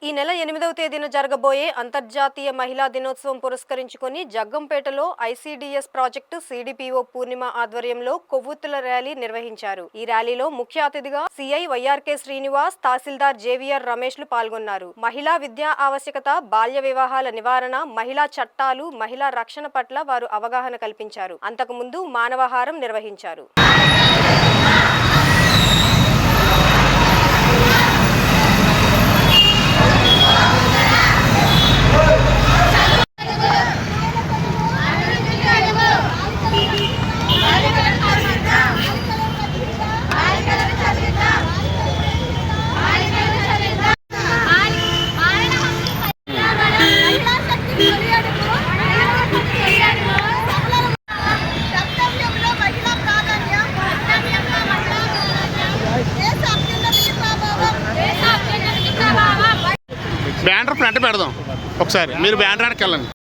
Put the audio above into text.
ఈ నెల 8వ తేదీన జరగబోయే అంతర్జాతీయ మహిళా దినోత్సవం పురస్కరించుకొని జగ్గంపేటలో ఐసీడీఎస్ ప్రాజెక్టు సిడిపిఓ పూర్ణిమ ఆధ్వర్యంలో కొవ్వొత్తుల ర్యాలీ నిర్వహించారు. ఈ ర్యాలీలో ముఖ్య అతిథిగా సిఐ వైఆర్కే శ్రీనివాస్, తహసీల్దార్ జేవీఆర్ రమేష్లు పాల్గొన్నారు. మహిళా విద్యా ఆవశ్యకత, బాల్య వివాహాల నివారణ, మహిళా చట్టాలు, మహిళా రక్షణ పట్ల వారు అవగాహన కల్పించారు. అంతకుముందు మానవహారం నిర్వహించారు. బ్యానర్ ఫ్రంట్ పెడదాం ఒకసారి. మీరు బ్యానర్ వెనక్కి వెళ్ళండి.